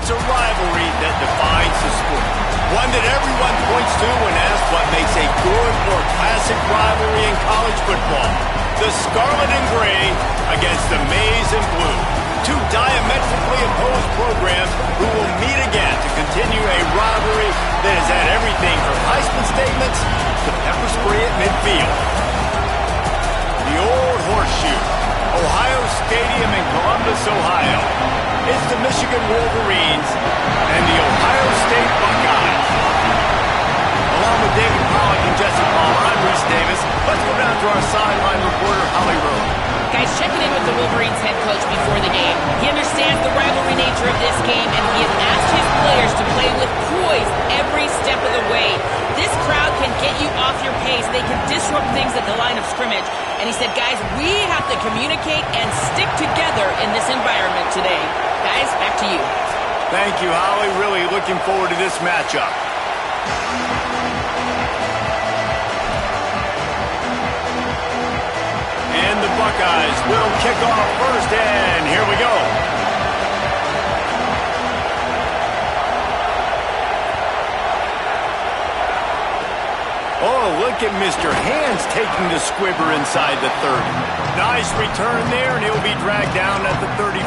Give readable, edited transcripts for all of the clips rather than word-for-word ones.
It's a rivalry that defines the sport. One that everyone points to when asked what makes a good or classic rivalry in college football. The Scarlet and Gray against the Maize and Blue. Two diametrically opposed programs who will meet again to continue a rivalry that has had everything from Heisman statements to pepper spray at midfield. The old horseshoe, Ohio Stadium in Columbus, Ohio. It's the Michigan Wolverines and the Ohio State Buckeyes. Along with David Pollack and Jesse Palmer, I'm Reese Davis. Let's go down to our sideline reporter, Holly Rowe. Guys, checking in with the Wolverines head coach before the game. He understands the rivalry nature of this game, and he has asked his players to play with poise every step of the way. This crowd can get you off your pace. They can disrupt things at the line of scrimmage. And he said, guys, we have to communicate and stick together in this environment today. Guys, back to you. Thank you, Holly. Really looking forward to this matchup. And the Buckeyes will kick off first, and here we go. Oh, look at Mr. Hands taking the squibber inside the 30. Nice return there, and he'll be dragged down at the 34.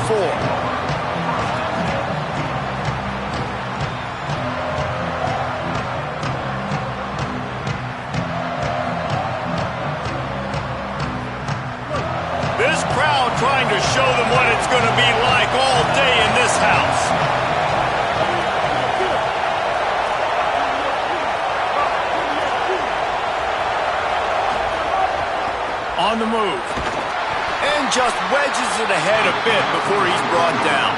This crowd trying to show them what it's going to be like all day in this house. On the move. And just wedges it ahead a bit before he's brought down.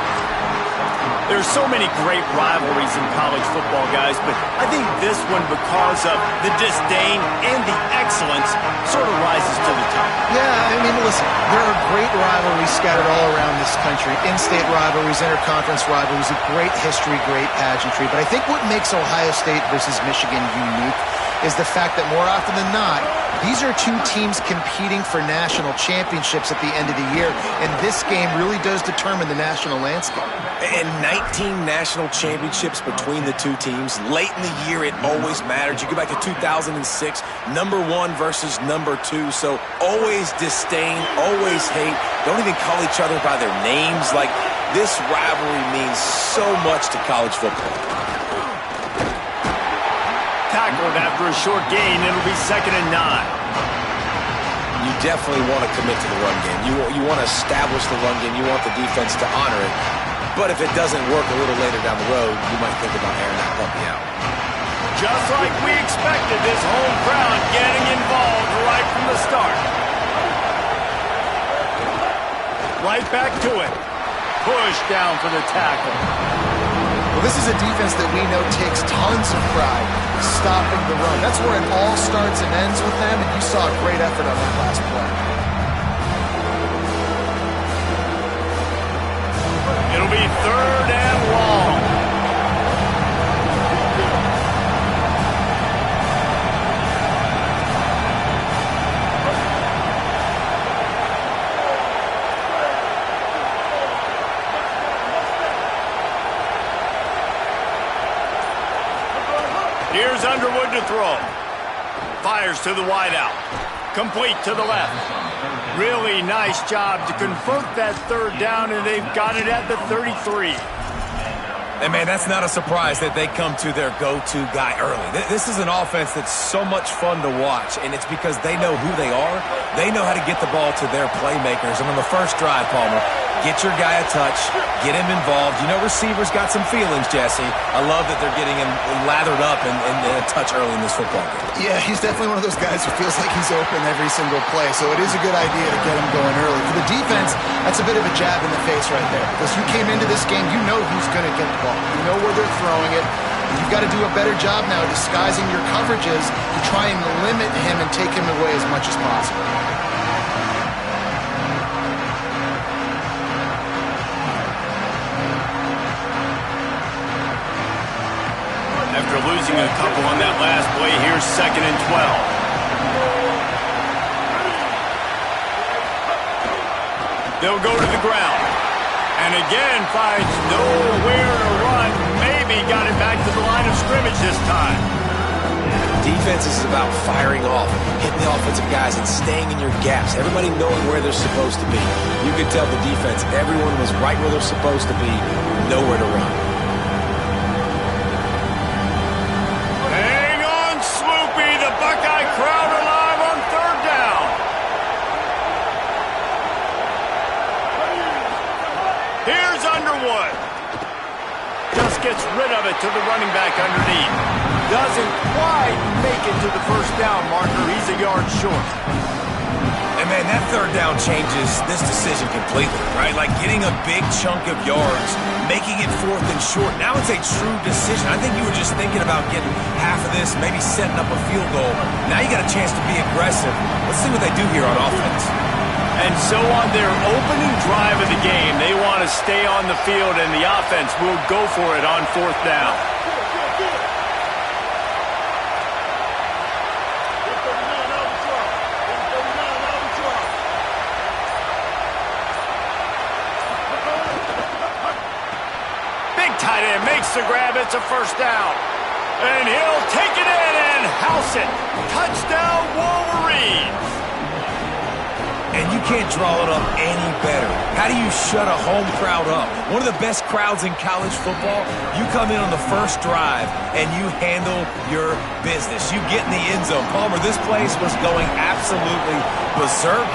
There's so many great rivalries in college football, guys, but I think this one, because of the disdain and the excellence, sort of rises to the top. Yeah, I mean, listen, there are great rivalries scattered all around this country. In-state rivalries, interconference rivalries, a great history, great pageantry. But I think what makes Ohio State versus Michigan unique is the fact that more often than not, these are two teams competing for national championships at the end of the year, and this game really does determine the national landscape. And 19 national championships between the two teams. Late in the year, it always mattered. You go back to 2006, number 1 versus number 2. So always disdain, always hate. Don't even call each other by their names. Like, this rivalry means so much to college football. Tackled after a short gain. It'll be 2nd and 9. You definitely want to commit to the run game. You want to establish the run game. You want the defense to honor it. But if it doesn't work a little later down the road, you might think about airing that puppy out. Just like we expected, this home crowd getting involved right from the start. Right back to it. Push down for the tackle. Well, this is a defense that we know takes tons of pride stopping the run. That's where it all starts and ends with them, and you saw a great effort on that last play. It'll be 3rd and long. Here's Underwood to throw. Fires to the wideout. Complete to the left. Really nice job to convert that 3rd down, and they've got it at the 33. And, man, that's not a surprise that they come to their go-to guy early. This is an offense that's so much fun to watch, and it's because they know who they are. They know how to get the ball to their playmakers. And on the first drive, Palmer, get your guy a touch, get him involved. You know receivers got some feelings, Jesse. I love that they're getting him lathered up and a touch early in this football game. Yeah, he's definitely one of those guys who feels like he's open every single play, so it is a good idea to get him going early. For the defense, that's a bit of a jab in the face right there, because you came into this game, you know who's going to get the ball. You know where they're throwing it. You've got to do a better job now disguising your coverages to try and limit him and take him away as much as possible. After losing a couple on that last play, here's 2nd and 12. They'll go to the ground. And again finds nowhere to run. maybe got it back to the line of scrimmage this time. Defense is about firing off, hitting the offensive guys, and staying in your gaps. Everybody knowing where they're supposed to be. You could tell the defense, everyone was right where they're supposed to be, nowhere to run. Hang on, Sloopy. The Buckeye crowd alive on third down. Here's Underwood. Just gets rid of it to the running back underneath. Doesn't quite make it to the first down marker. He's a yard short. And man, that third down changes this decision completely, right? Like getting a big chunk of yards, making it fourth and short. Now it's a true decision. I think you were just thinking about getting half of this, maybe setting up a field goal. Now you got a chance to be aggressive. Let's see what they do here on offense. And so on their opening drive of the game, they want to stay on the field, and the offense will go for it on fourth down. Tight end makes the grab. It's a first down. And he'll take it in and house it. Touchdown, Wolverines. And you can't draw it up any better. How do you shut a home crowd up? One of the best crowds in college football. You come in on the first drive and you handle your business. You get in the end zone. Palmer, this place was going absolutely berserk.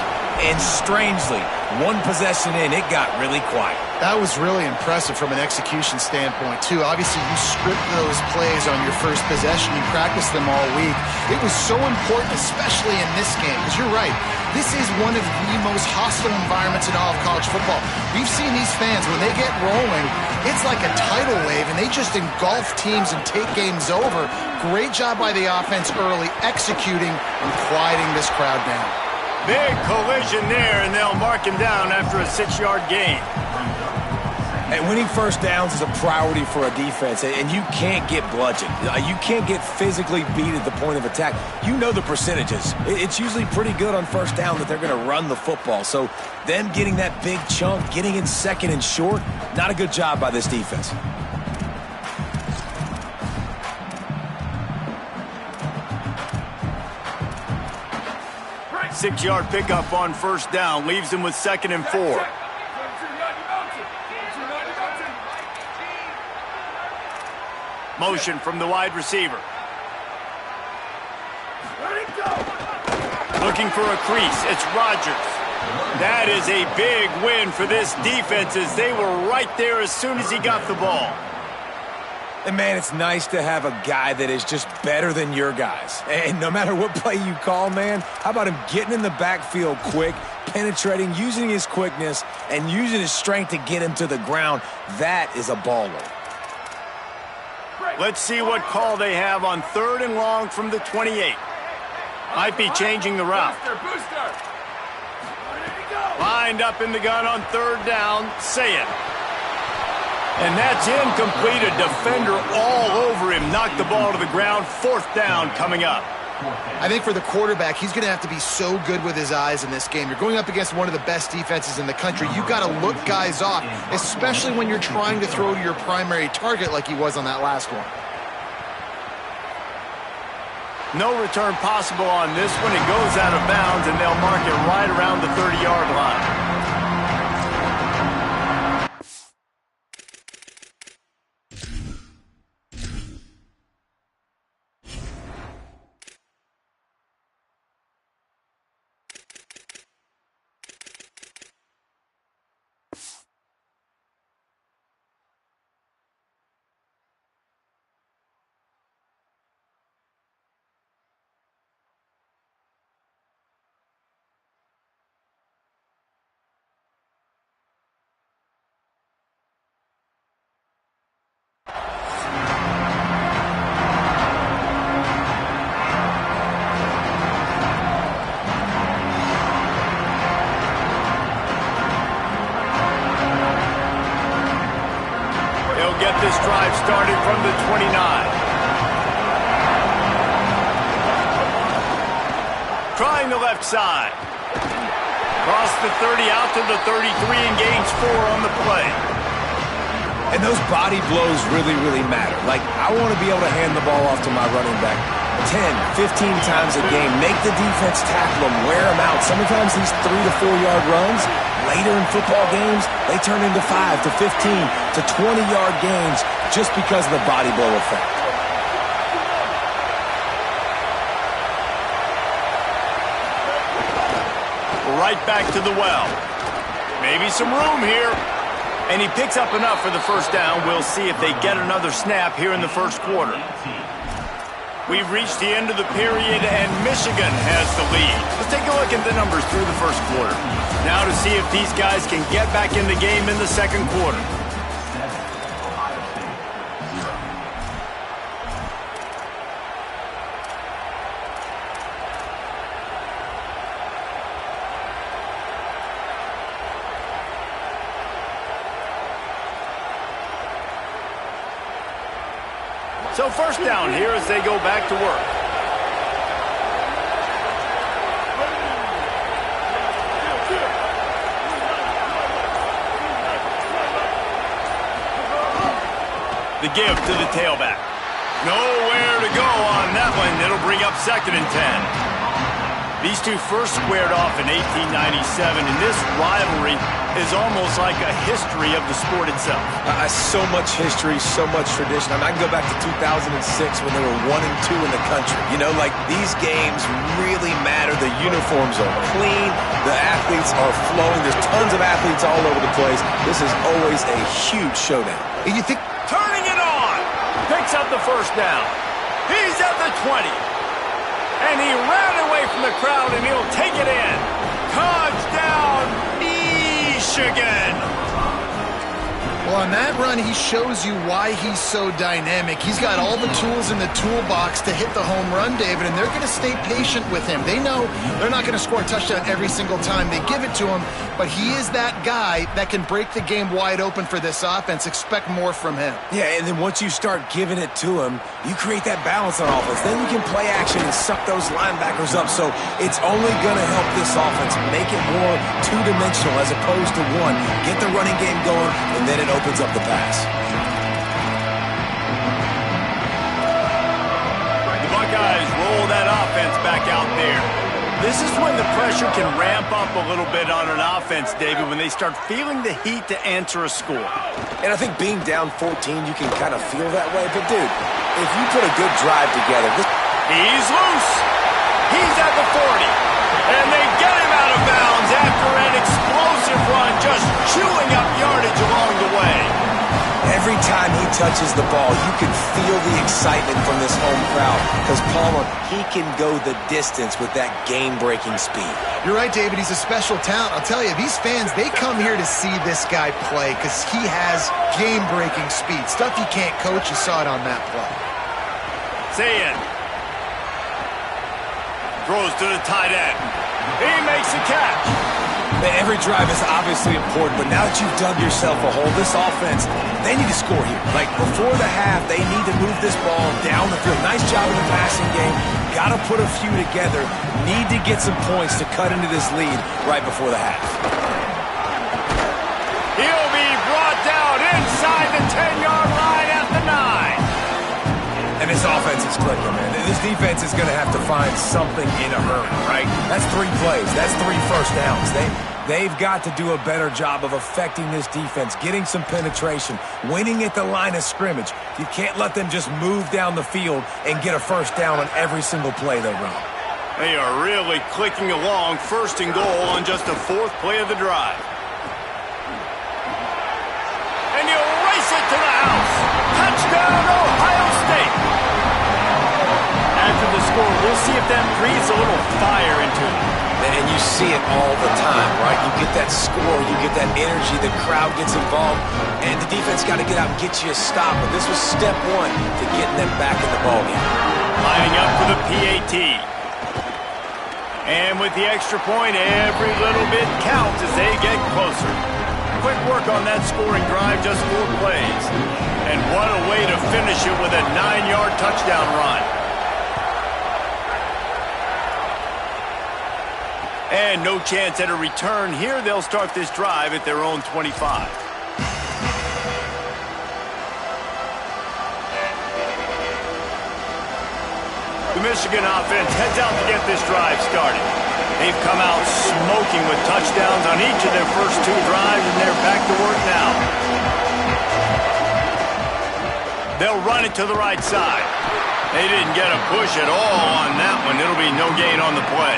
And strangely, one possession in, it got really quiet. That was really impressive from an execution standpoint, too. Obviously, you script those plays on your first possession. You practice them all week. It was so important, especially in this game, because you're right. This is one of the most hostile environments in all of college football. We've seen these fans, when they get rolling, it's like a tidal wave, and they just engulf teams and take games over. Great job by the offense early, executing and quieting this crowd down. Big collision there, and they'll mark him down after a 6-yard gain. And winning first downs is a priority for a defense, and you can't get bludgeoned. You can't get physically beat at the point of attack. You know the percentages. It's usually pretty good on first down that they're going to run the football. So them getting that big chunk, getting in second and short, not a good job by this defense. Six-yard pickup on first down leaves him with 2nd and 4. Motion from the wide receiver. Looking for a crease. It's Rodgers. That is a big win for this defense, as they were right there as soon as he got the ball. And, man, it's nice to have a guy that is just better than your guys. And no matter what play you call, man, how about him getting in the backfield quick, penetrating, using his quickness, and using his strength to get him to the ground? That is a baller. Let's see what call they have on 3rd and long from the 28. Might be changing the route. Lined up in the gun on 3rd down, Saying. And that's incomplete. A defender all over him. Knocked the ball to the ground. 4th down coming up. I think for the quarterback, he's going to have to be so good with his eyes in this game. You're going up against one of the best defenses in the country. You've got to look guys off, especially when you're trying to throw to your primary target like he was on that last one. No return possible on this one. It goes out of bounds, and they'll mark it right around the 30-yard line. Get this drive started from the 29. Trying the left side. Cross the 30 out to the 33 and gains 4 on the play. And those body blows really, really matter. Like, I want to be able to hand the ball off to my running back 10, 15 times a game. Make the defense tackle them, wear them out. Sometimes these 3 to 4 yard runs, later in football games, they turn into 5 to 15 to 20-yard gains just because of the body blow effect. Right back to the well. Maybe some room here. And he picks up enough for the first down. We'll see if they get another snap here in the first quarter. We've reached the end of the period, and Michigan has the lead. Let's take a look at the numbers through the first quarter. Now to see if these guys can get back in the game in the second quarter. So first down here as they go back to work. The give to the tailback. Nowhere to go on that one. It'll bring up 2nd and 10. These two first squared off in 1897, and this rivalry is almost like a history of the sport itself. So much history, so much tradition. I can go back to 2006 when they were 1 and 2 in the country. You know, like, these games really matter. The uniforms are clean. The athletes are flowing. There's tons of athletes all over the place. This is always a huge showdown. And you think... Turning it on! Picks up the first down. He's at the 20. And he ran away from the crowd, and he'll take it in. Touchdown, Michigan! Well, on that run, he shows you why he's so dynamic. He's got all the tools in the toolbox to hit the home run, David, and they're going to stay patient with him. They know they're not going to score a touchdown every single time they give it to him, but he is that guy that can break the game wide open for this offense. Expect more from him. Yeah, and then once you start giving it to him, you create that balance on offense. Then you can play action and suck those linebackers up. So it's only going to help this offense make it more two-dimensional as opposed to one. Get the running game going, and then it opens up the pass. The Buckeyes roll that offense back out there. This is when the pressure can ramp up a little bit on an offense, David, when they start feeling the heat to answer a score. And I think being down 14, you can kind of feel that way. But, dude, if you put a good drive together... He's loose. He's at the 40. And they get him out of bounds after an explosive run, just chewing up yardage along the way. Every time he touches the ball, you can feel the excitement from this home crowd because Palmer, he can go the distance with that game-breaking speed. You're right, David. He's a special talent. I'll tell you, these fans, they come here to see this guy play because he has game-breaking speed. Stuff you can't coach. You saw it on that play. Sayin throws to the tight end. He makes a catch. Every drive is obviously important, but now that you've dug yourself a hole, this offense, they need to score here. Like, before the half, they need to move this ball down the field. Nice job in the passing game. Got to put a few together. Need to get some points to cut into this lead right before the half. He'll be brought down inside the 10-yard line at the 9. And this offense is clicking, man. This defense is going to have to find something in a hurry, right? That's 3 plays. That's 3 first downs. They've got to do a better job of affecting this defense, getting some penetration, winning at the line of scrimmage. You can't let them just move down the field and get a first down on every single play they run. They are really clicking along, 1st and goal on just the 4th play of the drive. And he'll race it to the house. Touchdown, Ohio State. After the score, we'll see if that breathes a little fire into it. And you see it all the time, right? You get that score, you get that energy, the crowd gets involved, and the defense got to get out and get you a stop. But this was step 1 to getting them back in the ballgame. Lining up for the PAT. And with the extra point, every little bit counts as they get closer. Quick work on that scoring drive, just 4 plays. And what a way to finish it with a 9-yard touchdown run. And no chance at a return here. They'll start this drive at their own 25. The Michigan offense heads out to get this drive started. They've come out smoking with touchdowns on each of their first 2 drives, and they're back to work now. They'll run it to the right side. They didn't get a push at all on that one. It'll be no gain on the play.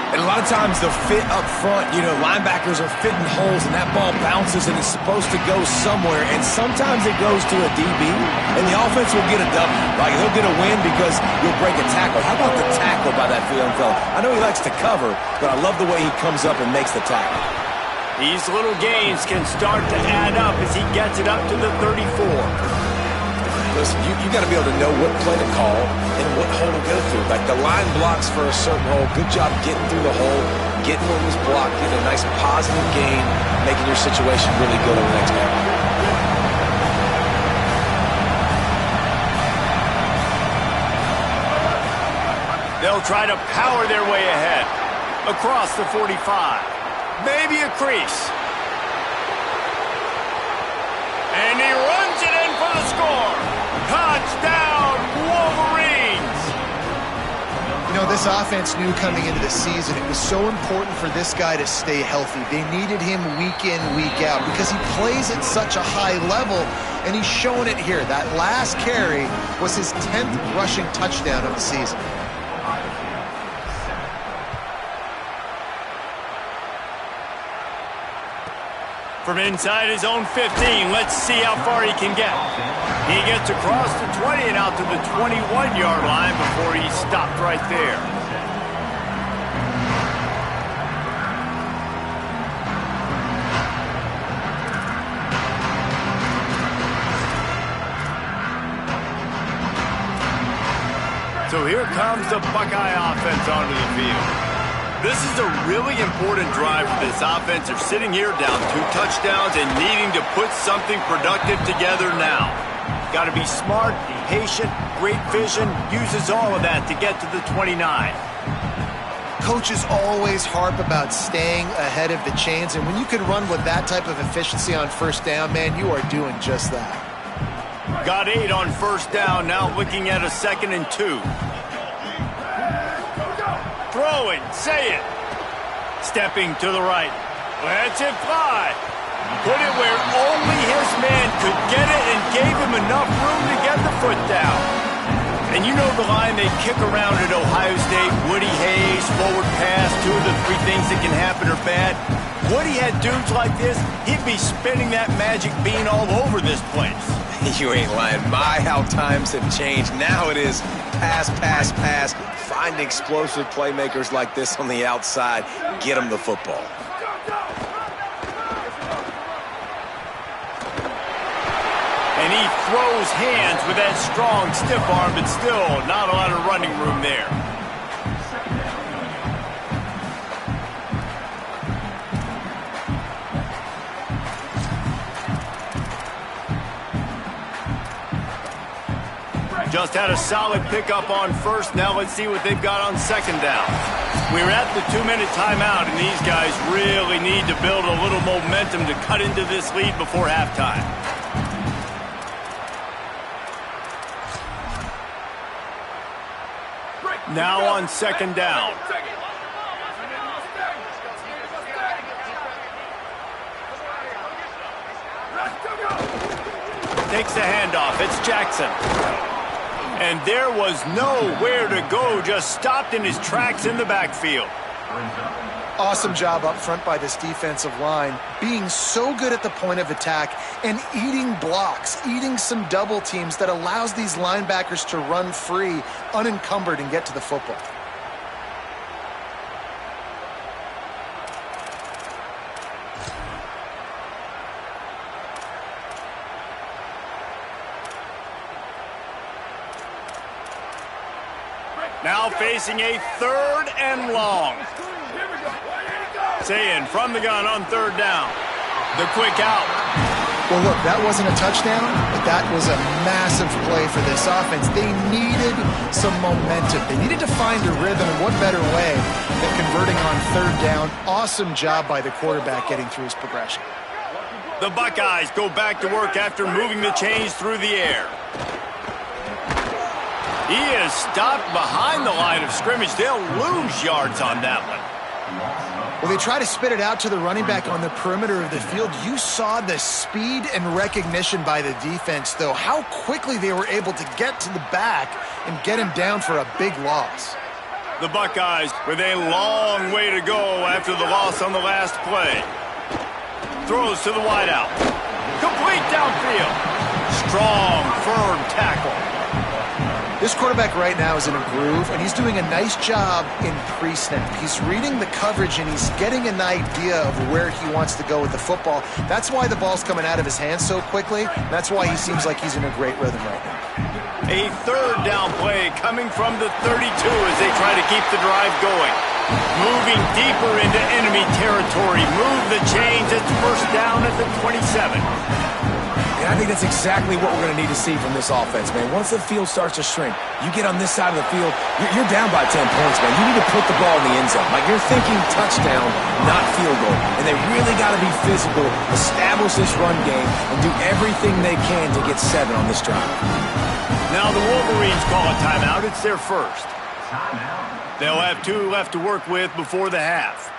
And a lot of times the fit up front, linebackers are fitting holes and that ball bounces and it's supposed to go somewhere. And sometimes it goes to a DB and the offense will get a W. Like they'll get a win because you'll break a tackle. How about the tackle by that young fella? I know he likes to cover, but I love the way he comes up and makes the tackle. These little gains can start to add up as he gets it up to the 34. Listen, you got to be able to know what play to call and what hole to go through. Like the line blocks for a certain hole. Good job getting through the hole, getting what was blocked, getting a nice positive gain, making your situation really good on the next down. They'll try to power their way ahead. Across the 45. Maybe a crease. And he runs it in for the score. Touchdown, Wolverines! This offense knew coming into the season it was so important for this guy to stay healthy. They needed him week in, week out because he plays at such a high level, and he's showing it here. That last carry was his 10th rushing touchdown of the season. From inside his own 15, let's see how far he can get. He gets across the 20 and out to the 21-yard line before he's stopped right there. So here comes the Buckeye offense onto the field. This is a really important drive for this offense. They're sitting here down 2 touchdowns and needing to put something productive together now. Got to be smart, patient, great vision, uses all of that to get to the 29. Coaches always harp about staying ahead of the chains, and when you can run with that type of efficiency on first down, man, you are doing just that. Got 8 on first down, now looking at a 2nd and 2. Throwing, say it. Stepping to the right. Lets it fly. Put it where only his man could get it and gave him enough room to get the foot down. And you know the line they kick around at Ohio State, Woody Hayes, forward pass, 2 of the 3 things that can happen are bad. Woody had dudes like this, he'd be spinning that magic bean all over this place. You ain't lying. My, how times have changed. Now it is pass, pass, pass. Find explosive playmakers like this on the outside. Get them the football. And he throws hands with that strong, stiff arm, but still not a lot of running room there. Just had a solid pickup on first. Now let's see what they've got on 2nd down. We're at the 2-minute timeout, and these guys really need to build a little momentum to cut into this lead before halftime. Now on 2nd down. Takes the handoff. It's Jackson. And there was nowhere to go, just stopped in his tracks in the backfield. Awesome job up front by this defensive line, being so good at the point of attack and eating blocks, eating some double teams that allows these linebackers to run free, unencumbered, and get to the football. Now facing a 3rd and long. Saying from the gun on 3rd down. The quick out. Well, look, that wasn't a touchdown, but that was a massive play for this offense. They needed some momentum. They needed to find a rhythm, and what better way than converting on 3rd down. Awesome job by the quarterback getting through his progression. The Buckeyes go back to work after moving the chains through the air. He is stopped behind the line of scrimmage. They'll lose yards on that one. Well, they try to spit it out to the running back on the perimeter of the field. You saw the speed and recognition by the defense, though, how quickly they were able to get to the back and get him down for a big loss. The Buckeyes with a long way to go after the loss on the last play. Throws to the wideout. Complete downfield. Strong, firm tackle. This quarterback right now is in a groove, and he's doing a nice job in pre-snap. He's reading the coverage, and he's getting an idea of where he wants to go with the football. That's why the ball's coming out of his hands so quickly. That's why he seems like he's in a great rhythm right now. A third down play coming from the 32 as they try to keep the drive going. Moving deeper into enemy territory. Move the chains. It's first down at the 27. And I think that's exactly what we're going to need to see from this offense, man. Once the field starts to shrink, you get on this side of the field, you're down by 10 points, man. You need to put the ball in the end zone. Like, you're thinking touchdown, not field goal. And they really got to be physical, establish this run game, and do everything they can to get 7 on this drive. Now the Wolverines call a timeout. It's their first. They'll have 2 left to work with before the half.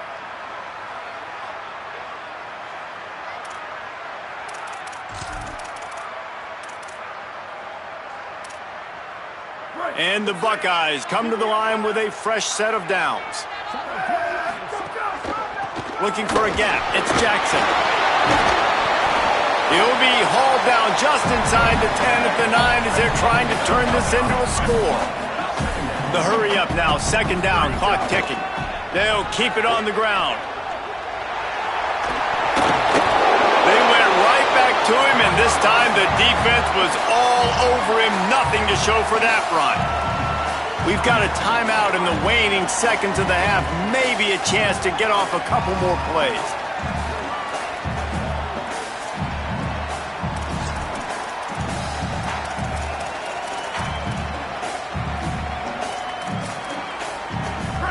And the Buckeyes come to the line with a fresh set of downs. Looking for a gap. It's Jackson. He'll be hauled down just inside the 10 at the 9 as they're trying to turn this into a score. The hurry up now. Second down. Clock ticking. They'll keep it on the ground. They went right back to him, and this time the defense was all over him. Nothing to show for that run. We've got a timeout in the waning seconds of the half. Maybe a chance to get off a couple more plays.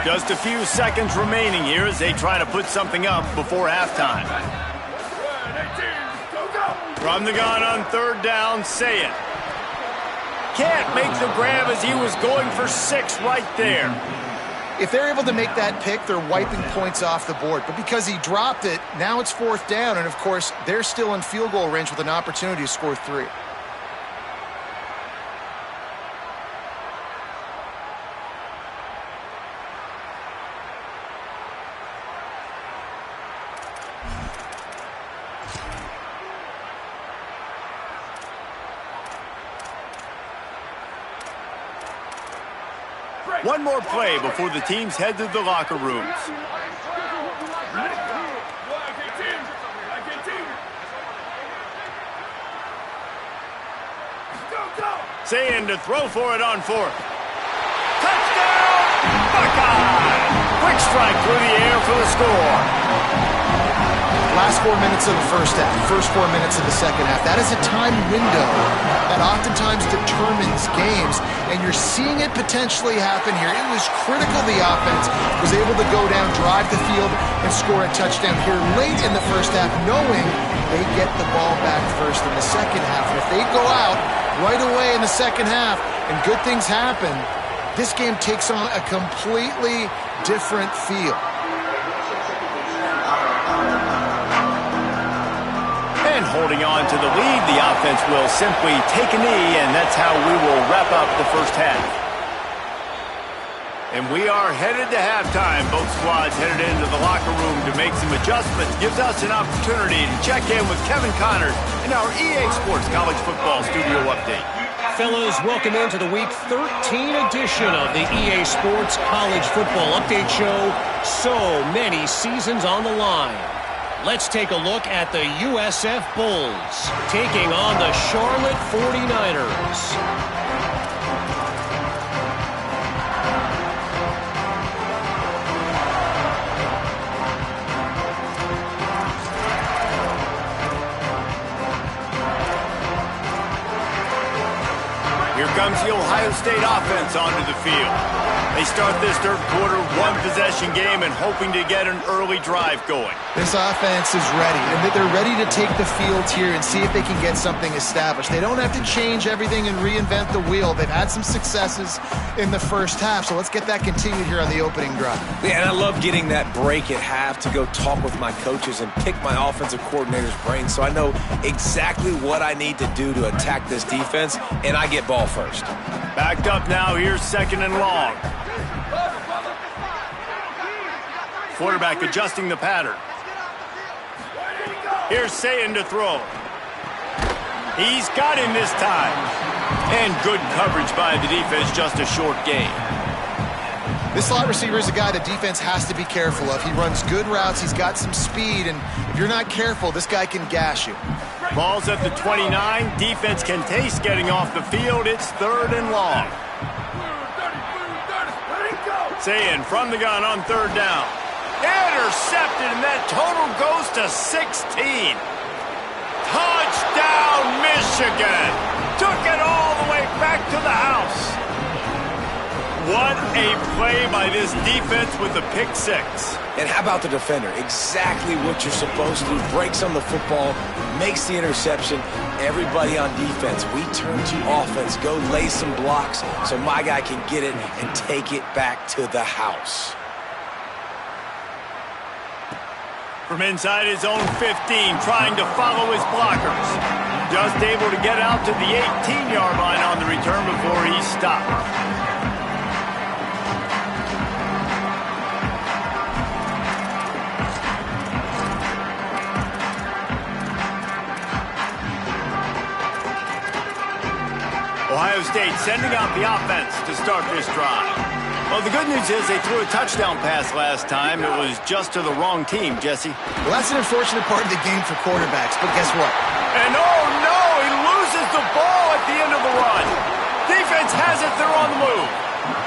Just a few seconds remaining here as they try to put something up before halftime. From the gun on third down, say it. Can't make the grab as he was going for 6 right there. If they're able to make that pick, they're wiping points off the board. But because he dropped it, now it's fourth down. And, of course, they're still in field goal range with an opportunity to score 3. One more play before the teams head to the locker rooms. Saying to throw for it on 4th. Touchdown, Buckeye! Quick strike through the air for the score. Last 4 minutes of the first half, first 4 minutes of the second half. That is a time window that oftentimes determines games, and you're seeing it potentially happen here. It was critical the offense was able to go down, drive the field, and score a touchdown here late in the first half, knowing they get the ball back first in the second half. And if they go out right away in the second half and good things happen, this game takes on a completely different feel. And holding on to the lead, the offense will simply take a knee, and that's how we will wrap up the first half. And we are headed to halftime. Both squads headed into the locker room to make some adjustments. Gives us an opportunity to check in with Kevin Connors in our EA Sports College Football Studio Update. Fellas, welcome into the Week 13 edition of the EA Sports College Football Update Show. So many seasons on the line. Let's take a look at the USF Bulls taking on the Charlotte 49ers. Here comes the Ohio State offense onto the field. They start this third quarter one-possession game and hoping to get an early drive going. This offense is ready, and they're ready to take the field here and see if they can get something established. They don't have to change everything and reinvent the wheel. They've had some successes in the first half, so let's get that continued here on the opening drive. Yeah, and I love getting that break at half to go talk with my coaches and pick my offensive coordinator's brain so I know exactly what I need to do to attack this defense, and I get ball first. Backed up now, here's second and long. Quarterback adjusting the pattern. Here's Sayin to throw. He's got him this time. And good coverage by the defense, just a short gain. This slot receiver is a guy the defense has to be careful of. He runs good routes, he's got some speed, and if you're not careful, this guy can gash you. Ball's at the 29. Defense can taste getting off the field. It's third and long. Sayin from the gun on third down. Intercepted, and that total goes to 16. Touchdown, Michigan. Took it all the way back to the house. What a play by this defense with the pick six. And how about the defender? Exactly what you're supposed to do. Breaks on the football, makes the interception. Everybody on defense, we turn to offense. Go lay some blocks so my guy can get it and take it back to the house. From inside his own 15, trying to follow his blockers. Just able to get out to the 18-yard line on the return before he stopped. Ohio State sending out the offense to start this drive. Well, the good news is they threw a touchdown pass last time. It was just to the wrong team, Jesse. Well, that's an unfortunate part of the game for quarterbacks, but guess what? And oh no, he loses the ball at the end of the run. Defense has it, they're on the move.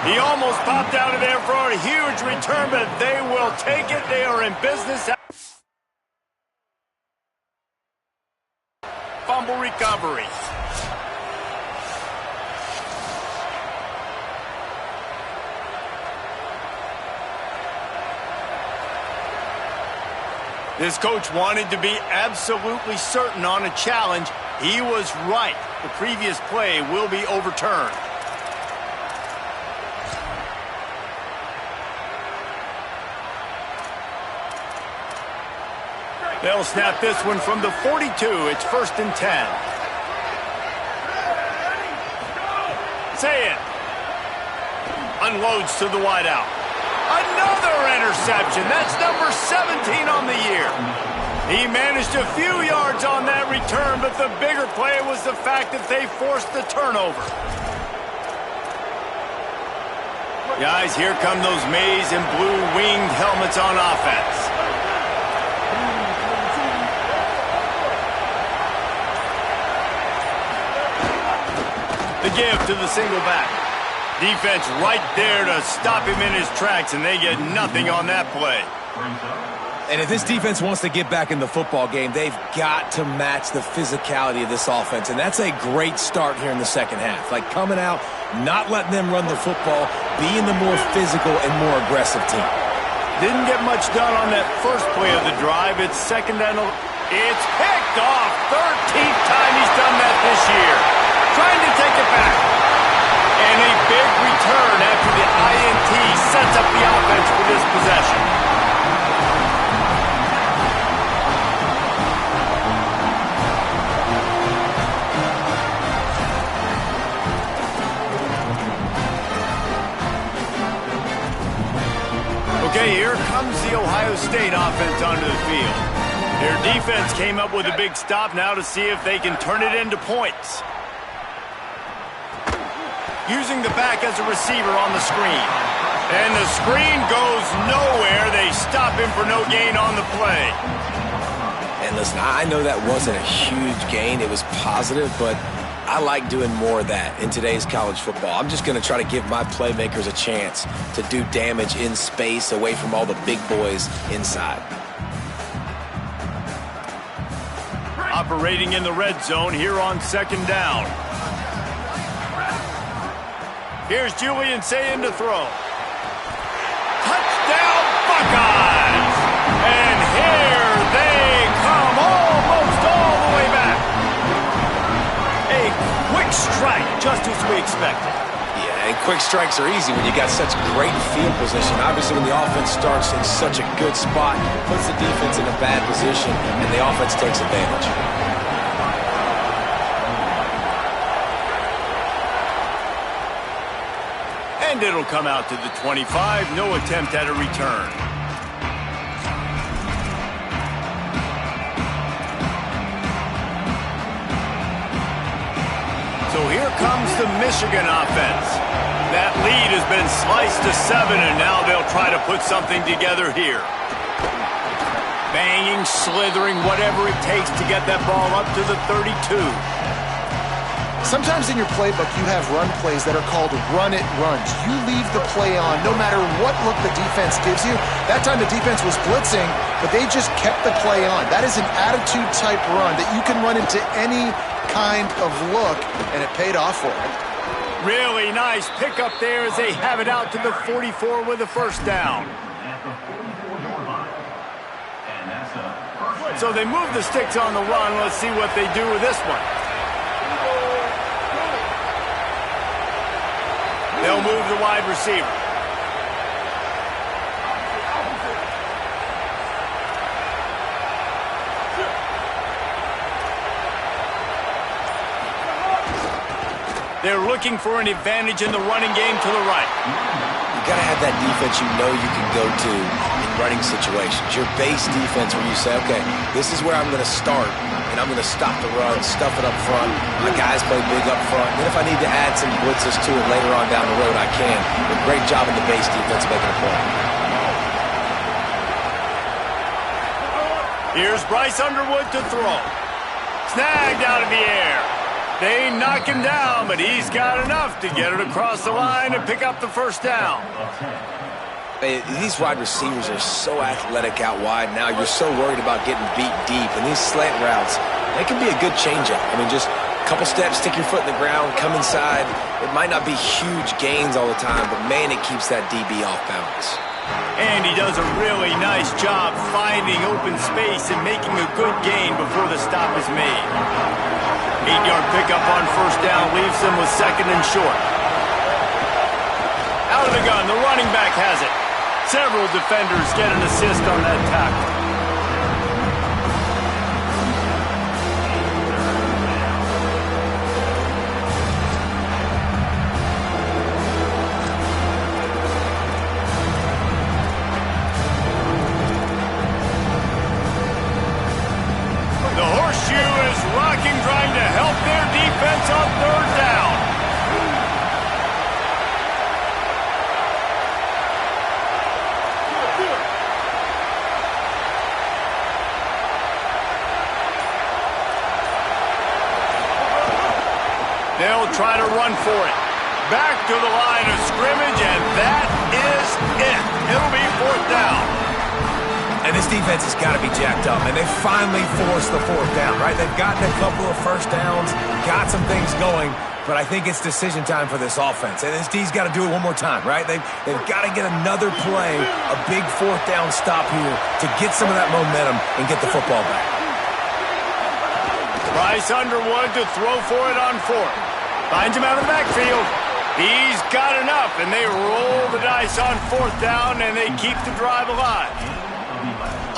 He almost popped out of there for a huge return, but they will take it. They are in business. Fumble recovery. This coach wanted to be absolutely certain on a challenge. He was right. The previous play will be overturned. They'll snap this one from the 42. It's 1st and 10. Say it. Unloads to the wideout. Another interception. That's number 17 on the year. He managed a few yards on that return, but the bigger play was the fact that they forced the turnover. Guys, here come those maize and blue winged helmets on offense. The give to the single back. Defense right there to stop him in his tracks, and they get nothing on that play. And if this defense wants to get back in the football game, they've got to match the physicality of this offense, and that's a great start here in the second half. Like coming out, not letting them run the football, being the more physical and more aggressive team. Didn't get much done on that first play of the drive. It's second and it's picked off. 13th time he's done that this year. Trying to take it back. And a big return after the INT sets up the offense for this possession. Okay, here comes the Ohio State offense onto the field. Their defense came up with a big stop now to see if they can turn it into points. Using the back as a receiver on the screen. And the screen goes nowhere. They stop him for no gain on the play. And listen, I know that wasn't a huge gain. It was positive, but I like doing more of that in today's college football. I'm just going to try to give my playmakers a chance to do damage in space away from all the big boys inside. Operating in the red zone here on second down. Here's Julian Sayin to throw. And here they come, almost all the way back. A quick strike, just as we expected. Yeah, and quick strikes are easy when you got such great field position. Obviously, when the offense starts in such a good spot, it puts the defense in a bad position, and the offense takes advantage. And it'll come out to the 25. No attempt at a return. So here comes the Michigan offense. That lead has been sliced to 7, and now they'll try to put something together here. Banging, slithering, whatever it takes to get that ball up to the 32. Sometimes in your playbook, you have run plays that are called run-it runs. You leave the play on no matter what look the defense gives you. That time the defense was blitzing, but they just kept the play on. That is an attitude-type run that you can run into any kind of look, and it paid off for them. Really nice pickup there as they have it out to the 44 with a first down. So they move the sticks on the run. Let's see what they do with this one. They'll move the wide receiver. They're looking for an advantage in the running game to the right. You got to have that defense you know you can go to in running situations. Your base defense where you say, okay, this is where I'm going to start, and I'm going to stop the run, stuff it up front. My guys play big up front. And then if I need to add some blitzes to it later on down the road, I can. But great job in the base defense making a play. Here's Bryce Underwood to throw. Snagged out of the air. They knock him down, but he's got enough to get it across the line and pick up the first down. These wide receivers are so athletic out wide now. You're so worried about getting beat deep. And these slant routes, they can be a good change-up. I mean, just a couple steps, stick your foot in the ground, come inside. It might not be huge gains all the time, but, man, it keeps that DB off balance. And he does a really nice job finding open space and making a good gain before the stop is made. 8-yard pickup on first down leaves them with second and short. Out of the gun, the running back has it. Several defenders get an assist on that tackle. The horseshoe is rocking, trying to help their defense on third down. They'll try to run for it. Back to the line of scrimmage, and that is it. It'll be fourth down. And this defense has got to be jacked up, and they finally forced the fourth down, right? They've gotten a couple of first downs, got some things going, but I think it's decision time for this offense. And this D's got to do it one more time, right? They've got to get another play, a big fourth down stop here to get some of that momentum and get the football back. Bryce Underwood to throw for it on fourth. Finds him out of the backfield. He's got enough, and they roll the dice on fourth down, and they keep the drive alive.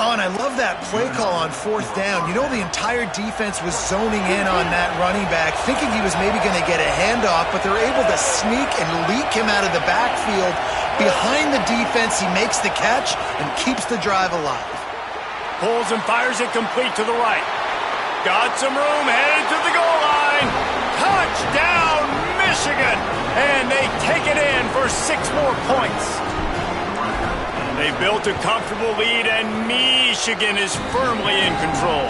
Oh, and I love that play call on fourth down. You know, the entire defense was zoning in on that running back, thinking he was maybe going to get a handoff, but they're able to sneak and leak him out of the backfield. Behind the defense, he makes the catch and keeps the drive alive. Pulls and fires it complete to the right. Got some room, headed to the goal line. Touchdown, Michigan! And they take it in for 6 more points. They built a comfortable lead, and Michigan is firmly in control.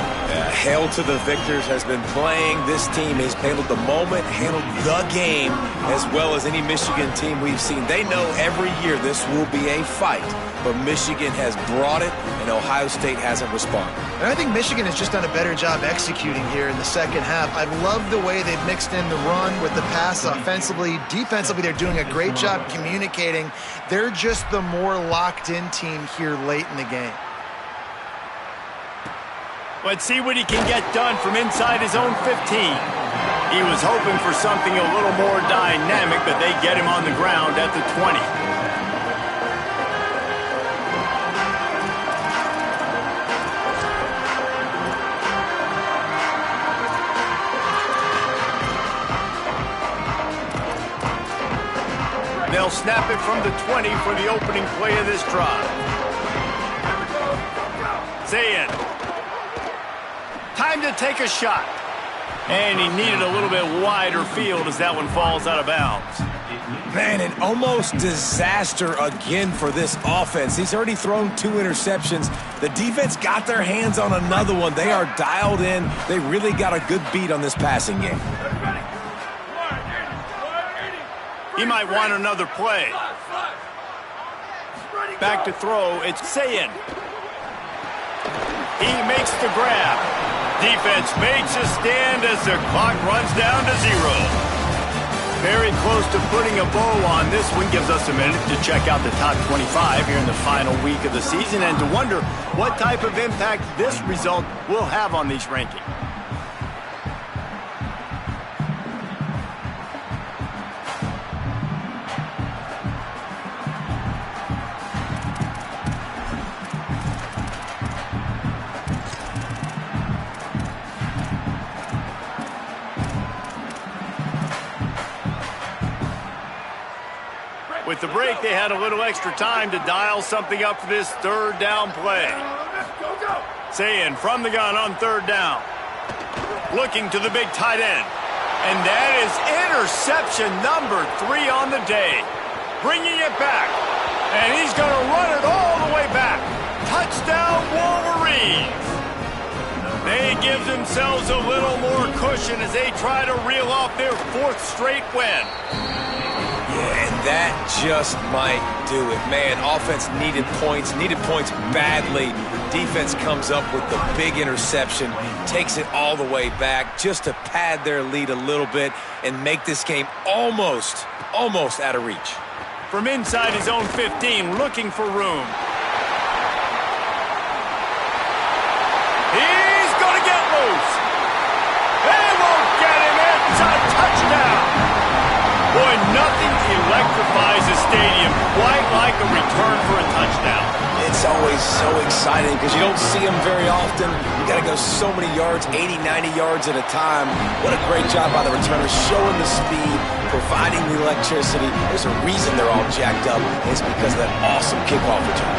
Hail to the victors has been playing. This team has handled the moment, handled the game, as well as any Michigan team we've seen. They know every year this will be a fight, but Michigan has brought it, and Ohio State hasn't responded. And I think Michigan has just done a better job executing here in the second half. I love the way they've mixed in the run with the pass offensively. Defensively, they're doing a great job communicating. They're just the more locked-in team here late in the game. Let's see what he can get done from inside his own 15. He was hoping for something a little more dynamic, but they get him on the ground at the 20. They'll snap it from the 20 for the opening play of this drive. Zayn. Time to take a shot. And he needed a little bit wider field as that one falls out of bounds. Man, an almost disaster again for this offense. He's already thrown 2 interceptions. The defense got their hands on another one. They are dialed in. They really got a good beat on this passing game. He might want another play. Back to throw, it's Zayn. He makes the grab. Defense makes a stand as the clock runs down to 0. Very close to putting a bow on this one. Gives us a minute to check out the top 25 here in the final week of the season and to wonder what type of impact this result will have on these rankings. With the break, they had a little extra time to dial something up for this third down play. Zayn from the gun on third down. Looking to the big tight end. And that is interception number 3 on the day. Bringing it back. And he's going to run it all the way back. Touchdown, Wolverines. They give themselves a little more cushion as they try to reel off their 4th straight win. Yeah, and that just might do it. Man, offense needed points badly. Defense comes up with the big interception, takes it all the way back just to pad their lead a little bit and make this game almost out of reach. From inside his own 15, looking for room. He's going to get loose. They won't get him. It's a touchdown. Boy, nothing electrifies a stadium quite like a return for a touchdown. It's always so exciting because you don't see them very often. You got to go so many yards, 80, 90 yards at a time. What a great job by the returners, showing the speed, providing the electricity. There's a reason they're all jacked up. It's because of that awesome kickoff return.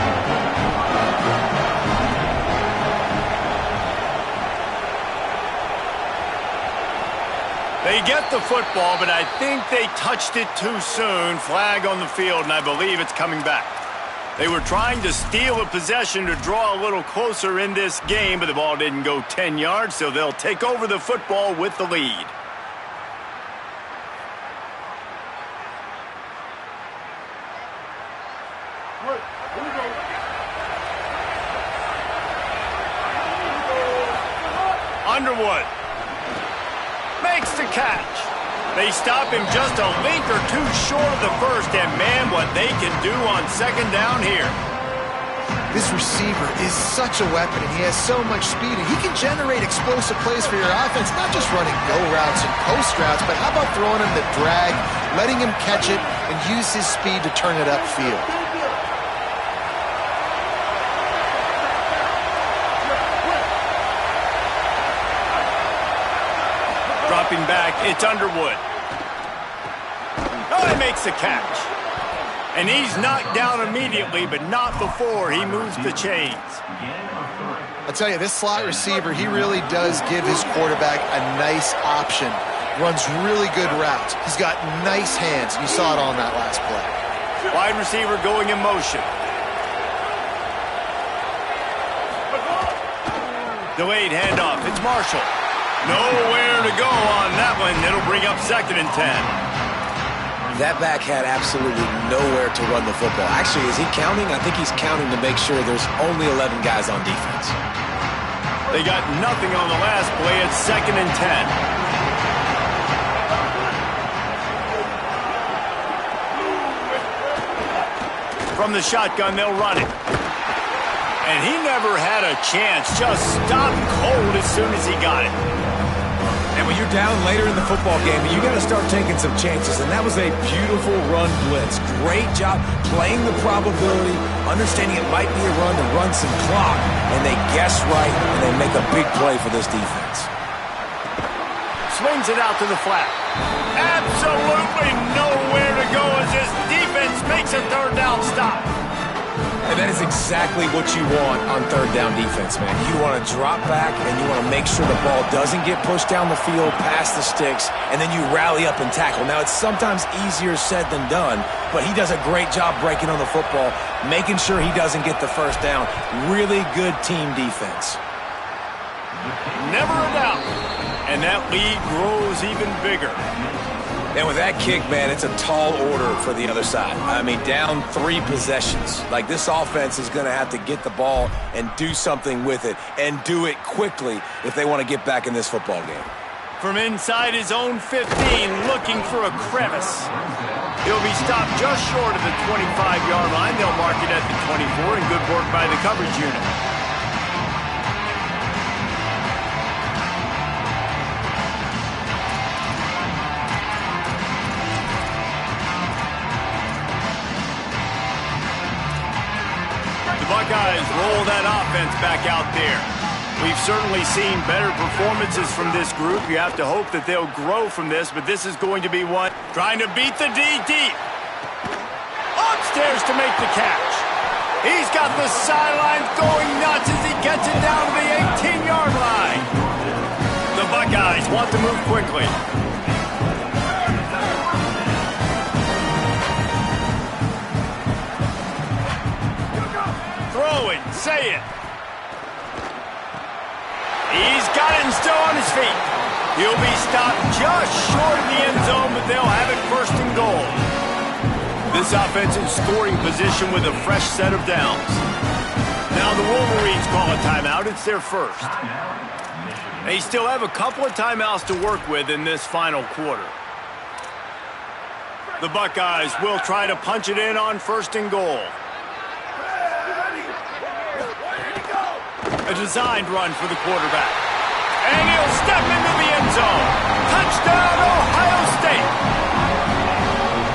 They get the football, but I think they touched it too soon. Flag on the field, and I believe it's coming back. They were trying to steal a possession to draw a little closer in this game, but the ball didn't go 10 yards, so they'll take over the football with the lead. Underwood makes the catch. They stop him just a length or 2 short of the first, and man, what they can do on second down here. This receiver is such a weapon, and he has so much speed, and he can generate explosive plays for your offense, not just running go routes and post routes, but how about throwing him the drag, letting him catch it, and use his speed to turn it upfield. Dropping back, it's Underwood. Oh, he makes the catch. And he's knocked down immediately, but not before he moves the chains. I'll tell you, this slot receiver, he really does give his quarterback a nice option. Runs really good routes. He's got nice hands. You saw it on that last play. Wide receiver going in motion. Delayed handoff, it's Marshall. Nowhere to go on that one. It'll bring up 2nd and 10. That back had absolutely nowhere to run the football. Actually, is he counting? I think he's counting to make sure there's only 11 guys on defense. They got nothing on the last play. It's 2nd and 10. From the shotgun, they'll run it. And he never had a chance. Just stopped cold as soon as he got it. And when you're down later in the football game, you got to start taking some chances. And that was a beautiful run blitz. Great job playing the probability, understanding it might be a run to run some clock. And they guess right, and they make a big play for this defense. Swings it out to the flat. Absolutely nowhere to go as this defense makes a third down stop. And that is exactly what you want on third down defense, man. You want to drop back, and you want to make sure the ball doesn't get pushed down the field past the sticks, and then you rally up and tackle. Now, it's sometimes easier said than done, but he does a great job breaking on the football, making sure he doesn't get the first down. Really good team defense. Never a doubt. And that lead grows even bigger. And with that kick, man, it's a tall order for the other side. I mean, down 3 possessions. Like, this offense is going to have to get the ball and do something with it, and do it quickly if they want to get back in this football game. From inside his own 15, looking for a crevice. He'll be stopped just short of the 25-yard line. They'll mark it at the 24, and good work by the coverage unit. Buckeyes roll that offense back out there. We've certainly seen better performances from this group. You have to hope that they'll grow from this, but this is going to be one trying to beat the D deep. Upstairs to make the catch. He's got the sidelines going nuts as he gets it down to the 18-yard line. The Buckeyes want to move quickly. Throw it, say it. He's got it and still on his feet. He'll be stopped just short of the end zone, but they'll have it first and goal. This offense in scoring position with a fresh set of downs. Now the Wolverines call a timeout. It's their first. They still have a couple of timeouts to work with in this final quarter. The Buckeyes will try to punch it in on first and goal. A designed run for the quarterback. And he'll step into the end zone. Touchdown, Ohio State.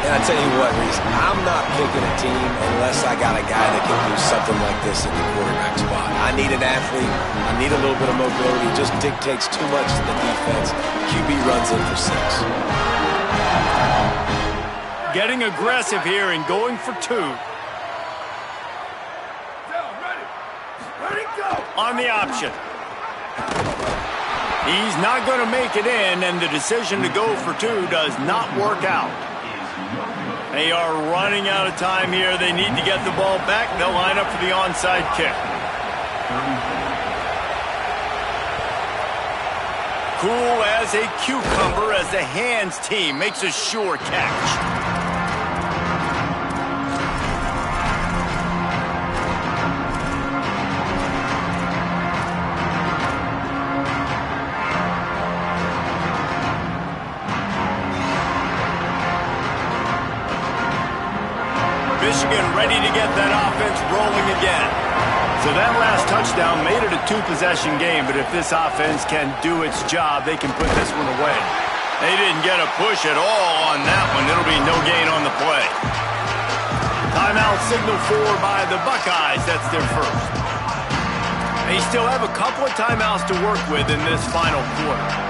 And I tell you what, Reese, I'm not picking a team unless I got a guy that can do something like this at the quarterback spot. I need an athlete. I need a little bit of mobility. It just dictates too much to the defense. QB runs in for 6. Getting aggressive here and going for 2. On the option. He's not going to make it in, and the decision to go for 2 does not work out. They are running out of time here. They need to get the ball back. They'll line up for the onside kick. Cool as a cucumber as the hands team makes a sure catch. Michigan ready to get that offense rolling again. So that last touchdown made it a 2-possession game, but if this offense can do its job, they can put this one away. They didn't get a push at all on that one. It'll be no gain on the play. Timeout signal for by the Buckeyes. That's their first. They still have a couple of timeouts to work with in this final quarter.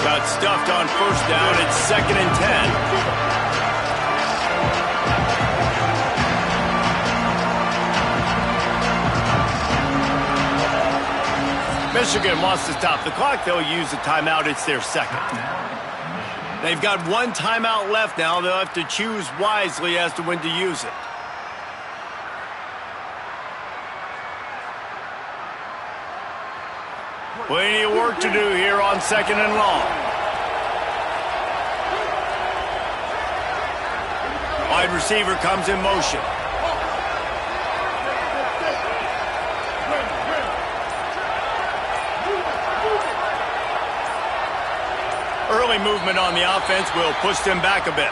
Got stuffed on first down. It's 2nd and 10. Michigan wants to stop the clock. They'll use a timeout. It's their second. They've got 1 timeout left now. They'll have to choose wisely as to when to use it. Plenty of work to do here on 2nd and long. Wide receiver comes in motion. Early movement on the offense will push them back a bit.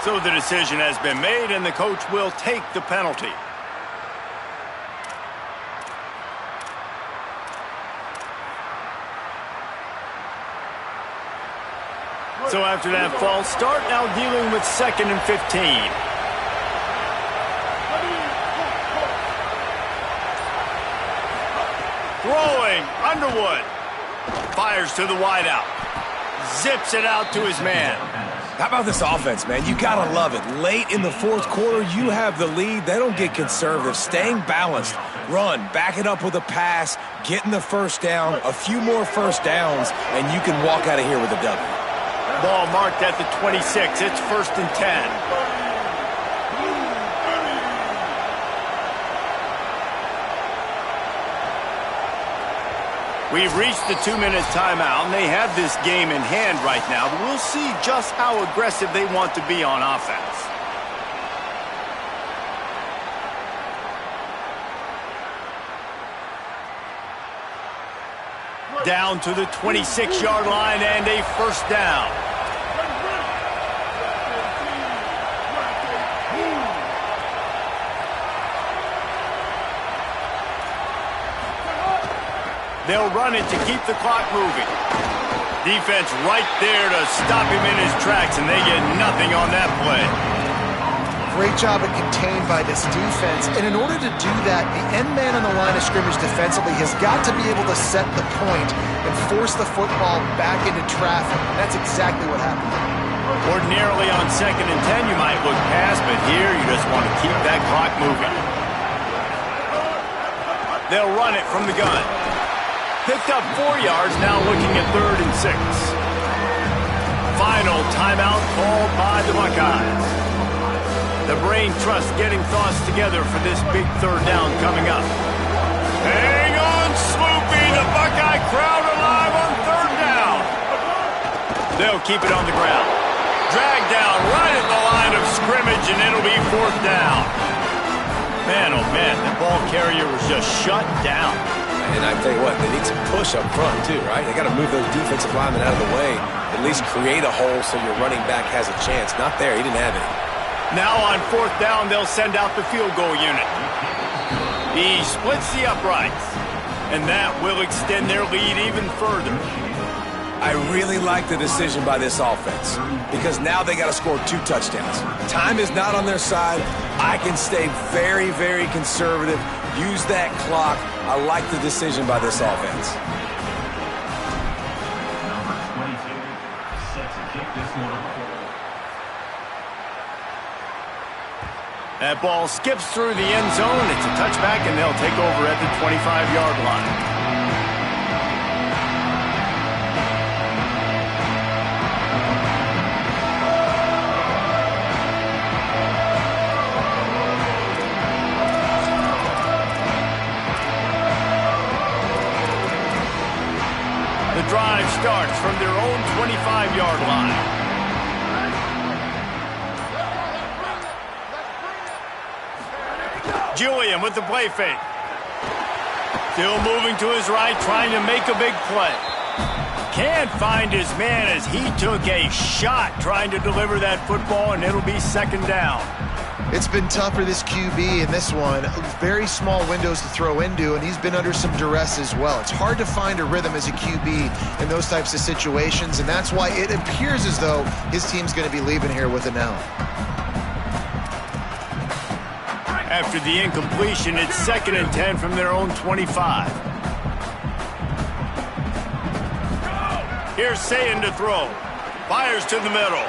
So the decision has been made, and the coach will take the penalty. So after that false start, now dealing with 2nd and 15. Throwing, Underwood. Fires to the wideout. Zips it out to his man. How about this offense, man? You gotta love it. Late in the 4th quarter, you have the lead. They don't get conservative. Staying balanced. Run, back it up with a pass, getting the first down, a few more first downs, and you can walk out of here with a W. Ball marked at the 26. It's 1st and 10. We've reached the 2-minute timeout, and they have this game in hand right now, but we'll see just how aggressive they want to be on offense. Down to the 26-yard line and a first down. They'll run it to keep the clock moving. Defense right there to stop him in his tracks, and they get nothing on that play. Great job of contained by this defense. And in order to do that, the end man on the line of scrimmage defensively has got to be able to set the point and force the football back into traffic. And that's exactly what happened. Ordinarily on 2nd and 10, you might look past, but here you just want to keep that clock moving. They'll run it from the gun. Picked up 4 yards, now looking at 3rd and 6. Final timeout called by the Buckeyes. The brain trust getting thoughts together for this big 3rd down coming up. Hang on, Sloopy, the Buckeye crowd alive on 3rd down. They'll keep it on the ground. Drag down right at the line of scrimmage, and it'll be 4th down. Man, oh man, the ball carrier was just shut down. And I tell you what, they need some push up front too, right? They got to move those defensive linemen out of the way, at least create a hole so your running back has a chance. Not there, he didn't have any. Now on 4th down, they'll send out the field goal unit. He splits the uprights, and that will extend their lead even further. I really like the decision by this offense because now they got to score 2 touchdowns. Time is not on their side. I can stay very, very conservative, use that clock. I like the decision by this offense. That ball skips through the end zone. It's a touchback, and they'll take over at the 25-yard line. The drive starts from their own 25-yard line. Julian with the play fake. Still moving to his right, trying to make a big play. Can't find his man as he took a shot trying to deliver that football, and it'll be 2nd down. It's been tough for this QB in this one. Very small windows to throw into, and he's been under some duress as well. It's hard to find a rhythm as a QB in those types of situations, and that's why it appears as though his team's going to be leaving here with an L. After the incompletion, it's 2nd and 10 from their own 25. Here's Sayin to throw. Fires to the middle.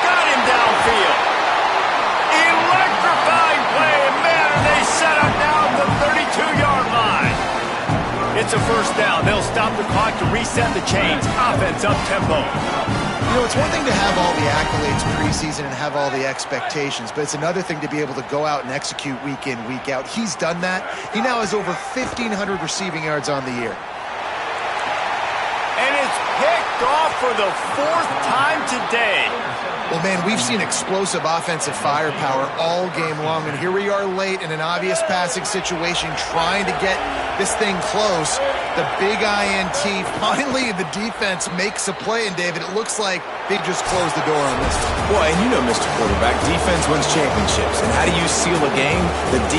Got him downfield. Electrifying play, and man, and they set up now at the 32-yard line. It's a first down. They'll stop the clock to reset the chains. Offense up tempo. You know, it's one thing to have all the accolades preseason and have all the expectations, but it's another thing to be able to go out and execute week in, week out. He's done that. He now has over 1,500 receiving yards on the year. And it's picked off for the 4th time today. Well, man, we've seen explosive offensive firepower all game long, and here we are late in an obvious passing situation trying to get this thing close. the big INT. Finally, the defense makes a play, and David, it looks like they just closed the door on this one. Boy, and you know, Mr. Quarterback, defense wins championships. And how do you seal a game? The